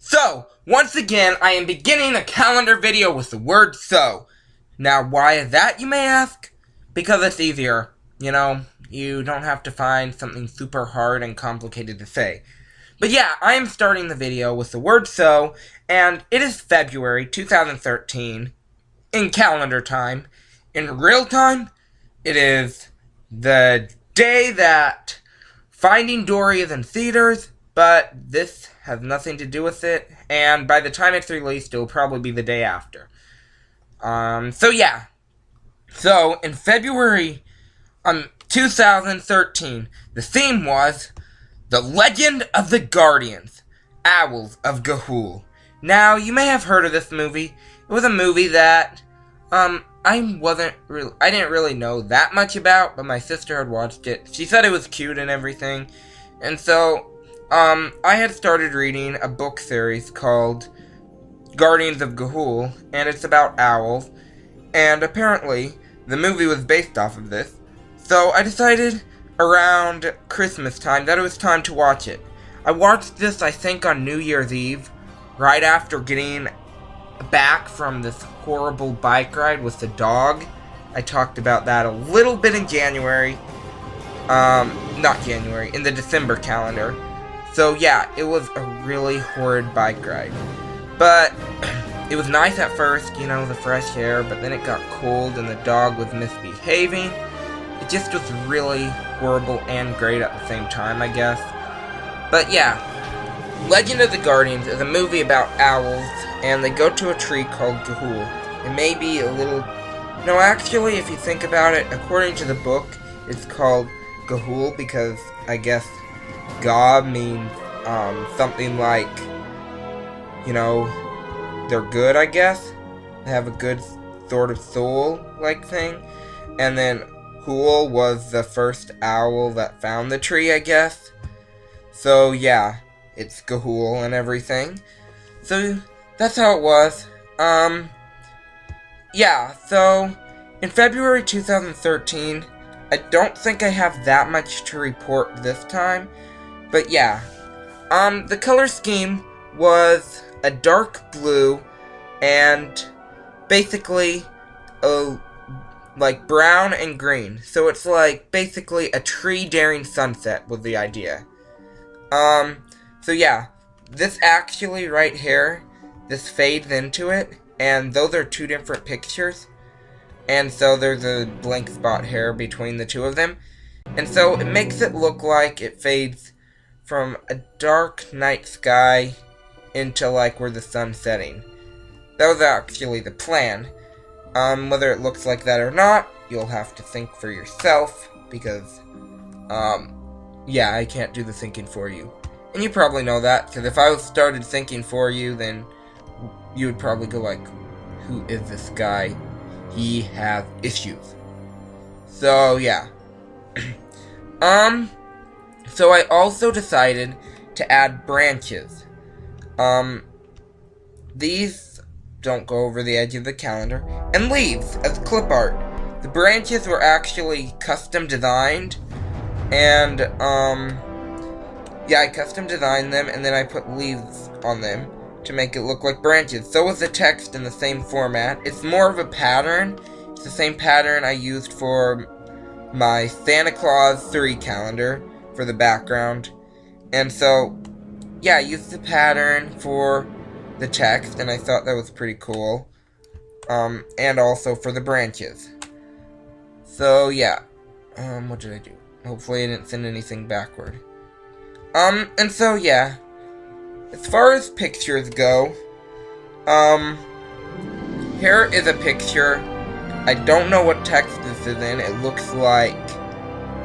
So, once again, I am beginning a calendar video with the word so. Now, why is that, you may ask? Because it's easier. You know, you don't have to find something super hard and complicated to say. But yeah, I am starting the video with the word so, and it is February 2013 in calendar time. In real time, it is the day that Finding Dory is in theaters, but this has nothing to do with it, and by the time it's released, it will probably be the day after. So yeah. So, in February 2013, the theme was The Legend of the Guardians, Owls of Ga'Hoole. Now, you may have heard of this movie. It was a movie that, I didn't really know that much about, but my sister had watched it. She said it was cute and everything, and so, I had started reading a book series called Guardians of Ga'Hoole, and it's about owls, and apparently, the movie was based off of this, so I decided around Christmas time that it was time to watch it. I watched this, I think, on New Year's Eve, right after getting back from this horrible bike ride with the dog. I talked about that a little bit in January. Not January, in the December calendar. So yeah, it was a really horrid bike ride. But it was nice at first, you know, the fresh air, but then it got cold and the dog was misbehaving. It just was really horrible and great at the same time, I guess. But yeah, Legend of the Guardians is a movie about owls, and they go to a tree called Ga'Hoole. It may be a little... No, actually, if you think about it, according to the book, it's called Ga'Hoole because, I guess, Ga means, something like, you know, they're good, I guess. They have a good sort of soul-like thing. And then Hoole was the first owl that found the tree, I guess. So, yeah, it's Ga'Hoole and everything. So, that's how it was. Yeah, so, in February 2013, I don't think I have that much to report this time. But yeah, the color scheme was a dark blue and basically like brown and green. So it's like basically a tree during sunset was the idea. So yeah, this actually right here, this fades into it, and those are two different pictures. And so there's a blank spot here between the two of them. And so it makes it look like it fades from a dark night sky into like where the sun's setting. That was actually the plan. Whether it looks like that or not, you'll have to think for yourself, because, yeah, I can't do the thinking for you. And you probably know that, because if I started thinking for you, then you would probably go like, who is this guy? He has issues. So, yeah. So I also decided to add branches. These don't go over the edge of the calendar. And leaves as clip art. The branches were actually custom designed. And, yeah, I custom designed them, and then I put leaves on them to make it look like branches. So is the text in the same format. It's more of a pattern. It's the same pattern I used for my Santa Claus 3 calendar for the background. And so, yeah, I used the pattern for the text, and I thought that was pretty cool. And also for the branches. So, yeah. What did I do? Hopefully I didn't send anything backward. And so, yeah. As far as pictures go, here is a picture. I don't know what text this is in. It looks like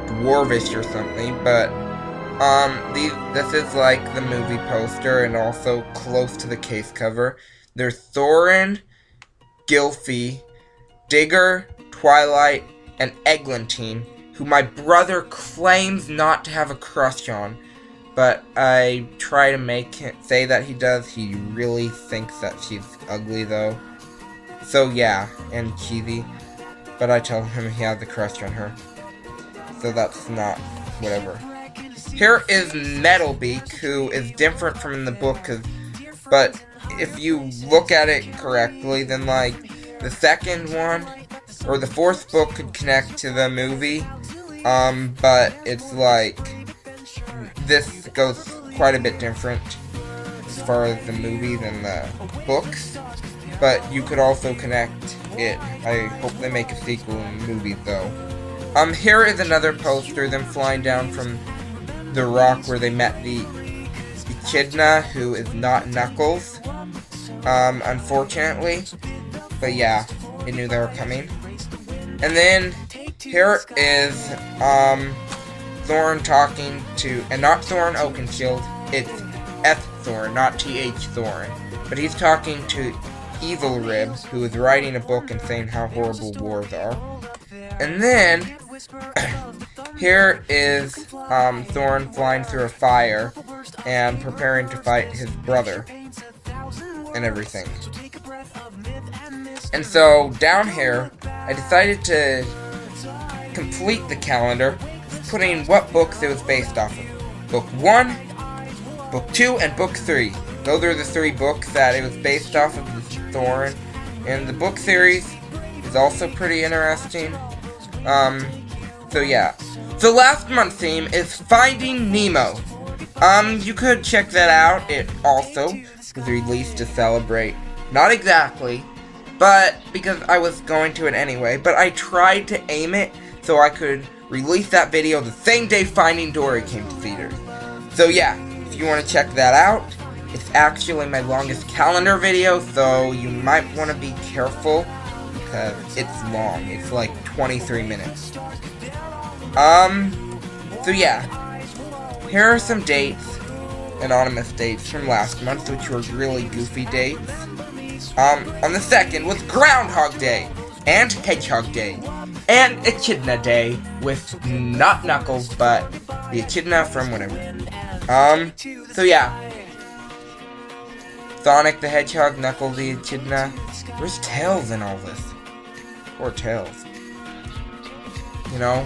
Dwarvish or something, but, this is like the movie poster and also close to the case cover. There's Thorin, Gylfie, Digger, Twilight, and Eglantine, who my brother claims not to have a crush on. But I try to make him say that he does. He really thinks that she's ugly, though. So, yeah, and cheesy. But I tell him he has a crush on her. So that's not whatever. Here is Metalbeak, who is different from in the book, because But if you look at it correctly, then like the second one or the fourth book could connect to the movie. But it's like this goes quite a bit different as far as the movie than the books. But you could also connect it. I hope they make a sequel in the movie though. Here is another poster, them flying down from the rock where they met the echidna, who is not Knuckles, unfortunately. But yeah, I knew they were coming. And then, here is, Thorn talking to, and not Thorn Oakenshield, it's F. Thorn, not T.H. Thorn. But he's talking to Evil Rib, who is writing a book and saying how horrible wars are. And then, here is Thorn flying through a fire and preparing to fight his brother and everything. And so, down here, I decided to complete the calendar, putting what books it was based off of. Book 1, Book 2, and Book 3. Those are the 3 books that it was based off of the Thorn. And the book series is also pretty interesting. So yeah. So last month's theme is Finding Nemo. You could check that out. It also was released to celebrate. Not exactly, but because I was going to it anyway. But I tried to aim it so I could release that video the same day Finding Dory came to theaters. So yeah, if you want to check that out, it's actually my longest calendar video, so you might want to be careful because it's long. It's like 23 minutes. So yeah, here are some dates, anonymous dates from last month, which were really goofy dates. On the 2nd was Groundhog Day, and Hedgehog Day, and Echidna Day, with not Knuckles, but the Echidna from whatever. So yeah. Sonic the Hedgehog, Knuckles the Echidna. Where's Tails in all this? Poor Tails. You know,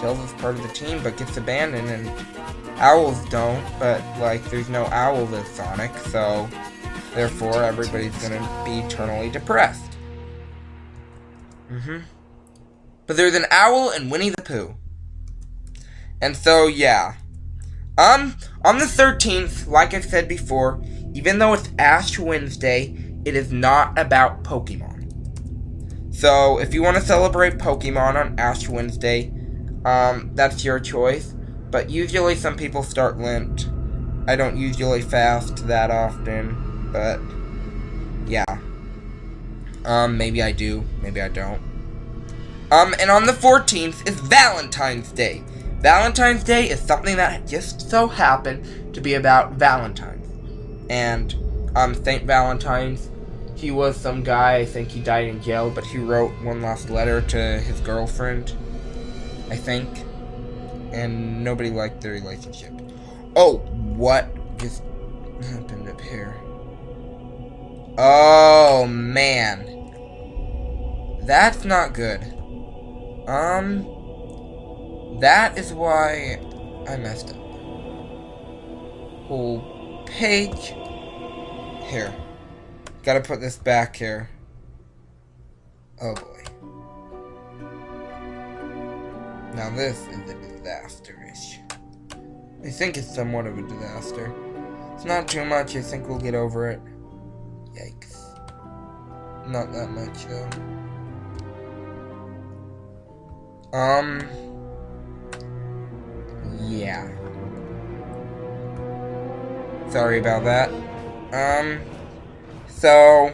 Tails is part of the team, but gets abandoned, and Owls don't, but, like, there's no Owls as Sonic, so therefore everybody's gonna be eternally depressed. But there's an owl in Winnie the Pooh. And so, yeah. On the 13th, like I said before, even though it's Ash Wednesday, it is not about Pokemon. So, if you want to celebrate Pokemon on Ash Wednesday, that's your choice. But usually some people start Lent. I don't usually fast that often, but yeah. Maybe I do, maybe I don't. And on the 14th is Valentine's Day. Valentine's Day is something that just so happened to be about Valentine's. And, St. Valentine's, he was some guy, I think he died in jail, but he wrote one last letter to his girlfriend, I think. And nobody liked their relationship. Oh, what just happened up here? Oh, man. That's not good. That is why I messed up. Whole page. Here. Gotta put this back here. Oh boy. Now this is a disaster-ish. I think it's somewhat of a disaster. It's not too much, I think we'll get over it. Yikes. Not that much though. Yeah. Sorry about that. So,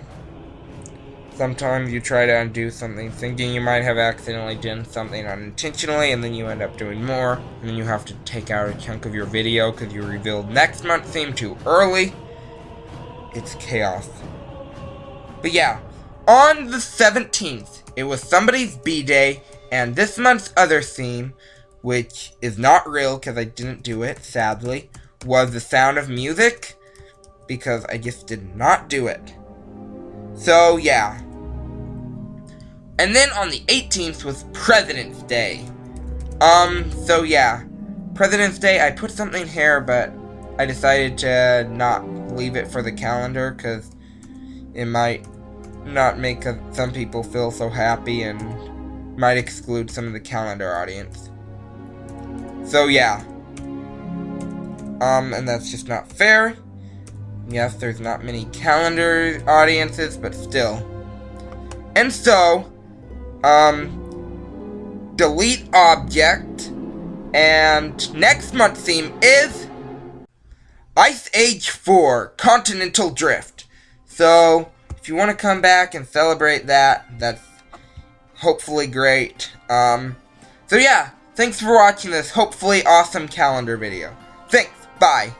sometimes you try to undo something thinking you might have accidentally done something unintentionally, and then you end up doing more, and then you have to take out a chunk of your video because you revealed next month's theme too early. It's chaos. But yeah, on the 17th, it was somebody's B-Day, and this month's other theme, which is not real because I didn't do it, sadly, was The Sound of Music, because I just did not do it. So, yeah. And then on the 18th was President's Day. So yeah. President's Day, I put something here, but I decided to not leave it for the calendar, because it might not make some people feel so happy and might exclude some of the calendar audience. So yeah. And that's just not fair. Yes, there's not many calendar audiences, but still. And so, delete object, and next month's theme is Ice Age 4, Continental Drift. So, if you want to come back and celebrate that, that's hopefully great. So yeah, thanks for watching this hopefully awesome calendar video. Thanks, bye.